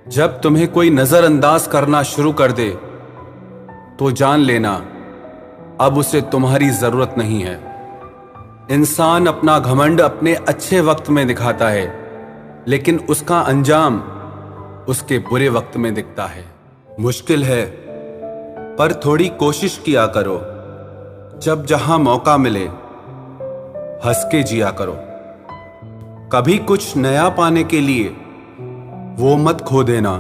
जब तुम्हें कोई नजरअंदाज करना शुरू कर दे तो जान लेना अब उसे तुम्हारी जरूरत नहीं है। इंसान अपना घमंड अपने अच्छे वक्त में दिखाता है, लेकिन उसका अंजाम उसके बुरे वक्त में दिखता है। मुश्किल है, पर थोड़ी कोशिश किया करो। जब जहां मौका मिले हंस के जिया करो। कभी कुछ नया पाने के लिए वो मत खो देना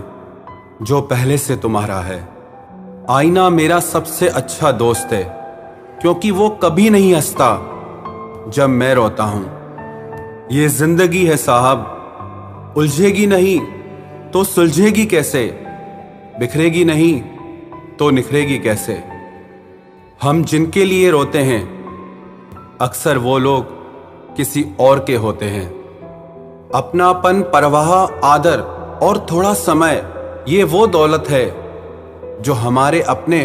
जो पहले से तुम्हारा है। आईना मेरा सबसे अच्छा दोस्त है, क्योंकि वो कभी नहीं हंसता जब मैं रोता हूं। ये जिंदगी है साहब, उलझेगी नहीं तो सुलझेगी कैसे, बिखरेगी नहीं तो निखरेगी कैसे। हम जिनके लिए रोते हैं अक्सर वो लोग किसी और के होते हैं। अपनापन, परवाह, आदर और थोड़ा समय, ये वो दौलत है जो हमारे अपने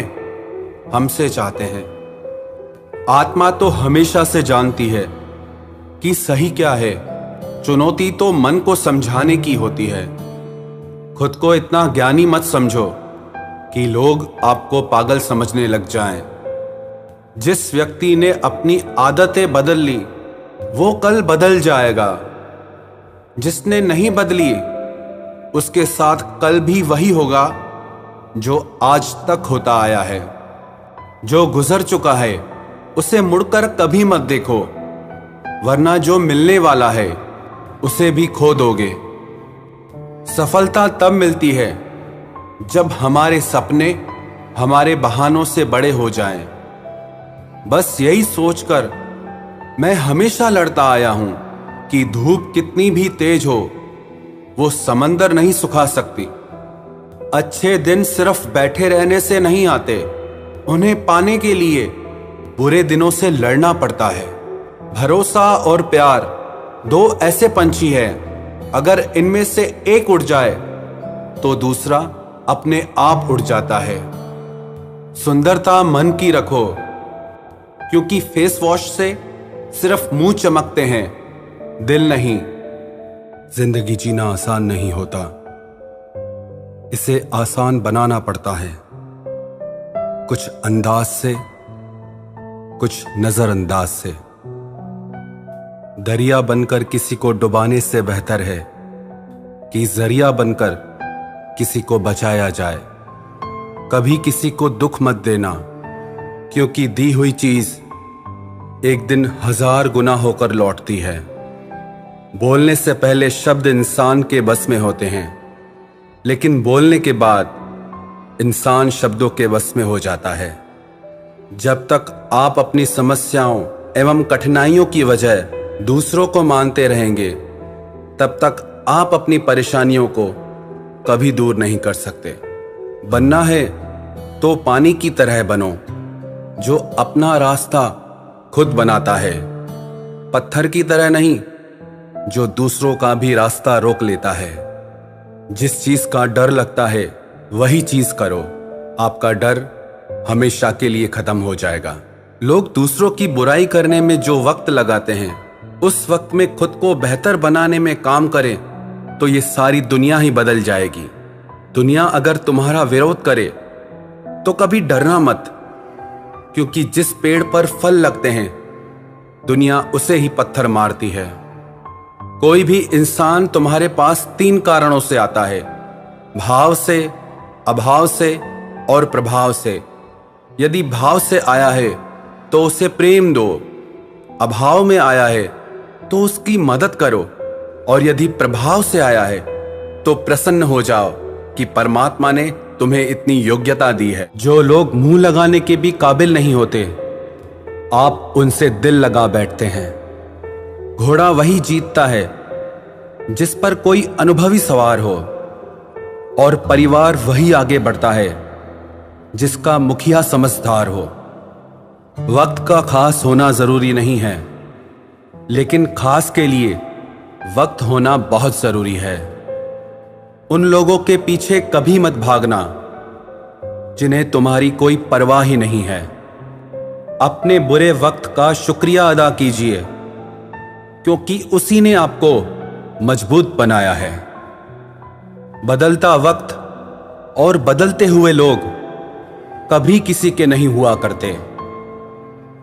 हमसे चाहते हैं। आत्मा तो हमेशा से जानती है कि सही क्या है। चुनौती तो मन को समझाने की होती है। खुद को इतना ज्ञानी मत समझो कि लोग आपको पागल समझने लग जाएं। जिस व्यक्ति ने अपनी आदतें बदल ली वो कल बदल जाएगा। जिसने नहीं बदली उसके साथ कल भी वही होगा जो आज तक होता आया है। जो गुजर चुका है उसे मुड़कर कभी मत देखो, वरना जो मिलने वाला है उसे भी खो दोगे। सफलता तब मिलती है जब हमारे सपने हमारे बहानों से बड़े हो जाएं। बस यही सोचकर मैं हमेशा लड़ता आया हूं कि धूप कितनी भी तेज हो वो समंदर नहीं सुखा सकती। अच्छे दिन सिर्फ बैठे रहने से नहीं आते, उन्हें पाने के लिए बुरे दिनों से लड़ना पड़ता है। भरोसा और प्यार दो ऐसे पंछी हैं, अगर इनमें से एक उड़ जाए तो दूसरा अपने आप उड़ जाता है। सुंदरता मन की रखो, क्योंकि फेस वॉश से सिर्फ मुंह चमकते हैं, दिल नहीं। जिंदगी जीना आसान नहीं होता, इसे आसान बनाना पड़ता है। कुछ अंदाज से, कुछ नजरअंदाज से। दरिया बनकर किसी को डुबाने से बेहतर है कि जरिया बनकर किसी को बचाया जाए। कभी किसी को दुख मत देना, क्योंकि दी हुई चीज एक दिन 1000 गुना होकर लौटती है। बोलने से पहले शब्द इंसान के बस में होते हैं, लेकिन बोलने के बाद इंसान शब्दों के बस में हो जाता है। जब तक आप अपनी समस्याओं एवं कठिनाइयों की वजह दूसरों को मानते रहेंगे, तब तक आप अपनी परेशानियों को कभी दूर नहीं कर सकते। बनना है तो पानी की तरह बनो, जो अपना रास्ता खुद बनाता है। पत्थर की तरह नहीं, जो दूसरों का भी रास्ता रोक लेता है। जिस चीज का डर लगता है वही चीज करो, आपका डर हमेशा के लिए खत्म हो जाएगा। लोग दूसरों की बुराई करने में जो वक्त लगाते हैं, उस वक्त में खुद को बेहतर बनाने में काम करें तो ये सारी दुनिया ही बदल जाएगी। दुनिया अगर तुम्हारा विरोध करे तो कभी डरना मत, क्योंकि जिस पेड़ पर फल लगते हैं दुनिया उसे ही पत्थर मारती है। कोई भी इंसान तुम्हारे पास 3 कारणों से आता है, भाव से, अभाव से और प्रभाव से। यदि भाव से आया है तो उसे प्रेम दो, अभाव में आया है तो उसकी मदद करो, और यदि प्रभाव से आया है तो प्रसन्न हो जाओ कि परमात्मा ने तुम्हें इतनी योग्यता दी है। जो लोग मुंह लगाने के भी काबिल नहीं होते, आप उनसे दिल लगा बैठते हैं। घोड़ा वही जीतता है जिस पर कोई अनुभवी सवार हो, और परिवार वही आगे बढ़ता है जिसका मुखिया समझदार हो। वक्त का खास होना जरूरी नहीं है, लेकिन खास के लिए वक्त होना बहुत जरूरी है। उन लोगों के पीछे कभी मत भागना जिन्हें तुम्हारी कोई परवाह ही नहीं है। अपने बुरे वक्त का शुक्रिया अदा कीजिए, क्योंकि उसी ने आपको मजबूत बनाया है। बदलता वक्त और बदलते हुए लोग कभी किसी के नहीं हुआ करते।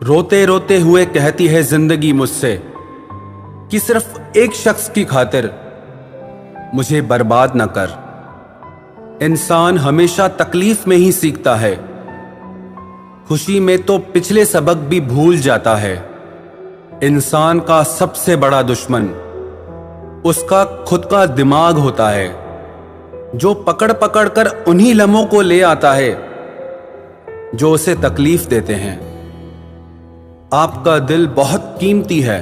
रोते रोते हुए कहती है जिंदगी मुझसे कि सिर्फ एक शख्स की खातिर मुझे बर्बाद न कर। इंसान हमेशा तकलीफ में ही सीखता है, खुशी में तो पिछले सबक भी भूल जाता है। इंसान का सबसे बड़ा दुश्मन उसका खुद का दिमाग होता है, जो पकड़ पकड़ कर उन्हीं लम्हों को ले आता है जो उसे तकलीफ देते हैं। आपका दिल बहुत कीमती है,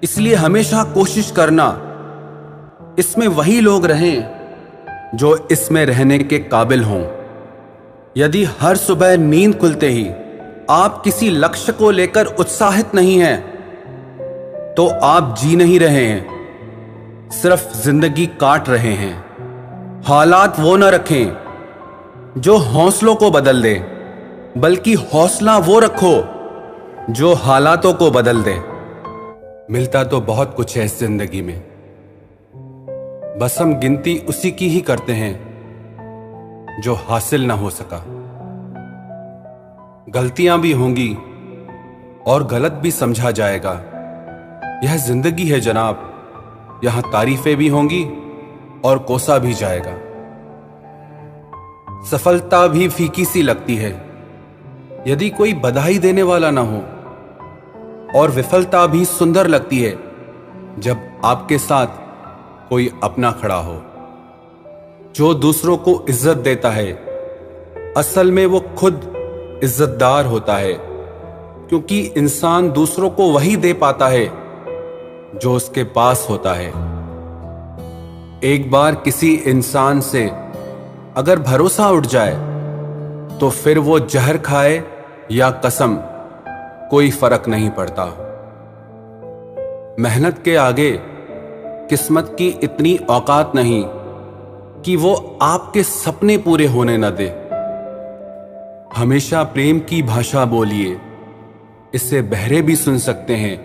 इसलिए हमेशा कोशिश करना इसमें वही लोग रहें जो इसमें रहने के काबिल हों। यदि हर सुबह नींद खुलते ही आप किसी लक्ष्य को लेकर उत्साहित नहीं हैं, तो आप जी नहीं रहे हैं, सिर्फ जिंदगी काट रहे हैं। हालात वो न रखें जो हौसलों को बदल दे, बल्कि हौसला वो रखो जो हालातों को बदल दे। मिलता तो बहुत कुछ है इस जिंदगी में, बस हम गिनती उसी की ही करते हैं जो हासिल ना हो सका। गलतियां भी होंगी और गलत भी समझा जाएगा। यह जिंदगी है जनाब, यहां तारीफें भी होंगी और कोसा भी जाएगा। सफलता भी फीकी सी लगती है यदि कोई बधाई देने वाला ना हो, और विफलता भी सुंदर लगती है जब आपके साथ कोई अपना खड़ा हो। जो दूसरों को इज्जत देता है, असल में वो खुद इज्जतदार होता है, क्योंकि इंसान दूसरों को वही दे पाता है जो उसके पास होता है। एक बार किसी इंसान से अगर भरोसा उठ जाए तो फिर वो जहर खाए या कसम, कोई फर्क नहीं पड़ता। मेहनत के आगे किस्मत की इतनी औकात नहीं कि वो आपके सपने पूरे होने न दे। हमेशा प्रेम की भाषा बोलिए, इसे बहरे भी सुन सकते हैं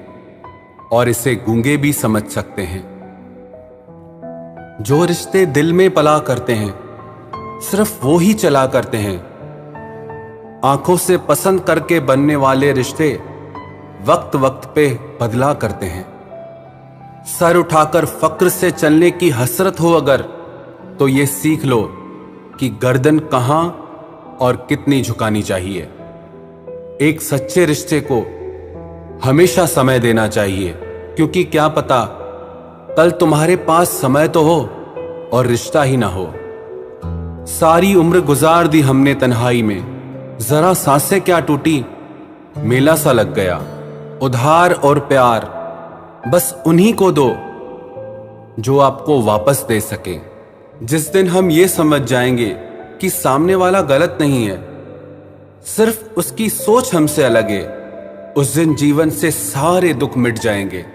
और इसे गूंगे भी समझ सकते हैं। जो रिश्ते दिल में पला करते हैं, सिर्फ वो ही चला करते हैं। आंखों से पसंद करके बनने वाले रिश्ते वक्त वक्त पे बदला करते हैं। सर उठाकर फक्र से चलने की हसरत हो अगर, तो ये सीख लो कि गर्दन कहां और कितनी झुकानी चाहिए। एक सच्चे रिश्ते को हमेशा समय देना चाहिए, क्योंकि क्या पता कल तुम्हारे पास समय तो हो और रिश्ता ही ना हो। सारी उम्र गुजार दी हमने तन्हाई में, जरा सांसें क्या टूटी, मेला सा लग गया। उधार और प्यार बस उन्हीं को दो जो आपको वापस दे सके। जिस दिन हम ये समझ जाएंगे कि सामने वाला गलत नहीं है, सिर्फ उसकी सोच हमसे अलग है, उस दिन जीवन से सारे दुख मिट जाएंगे।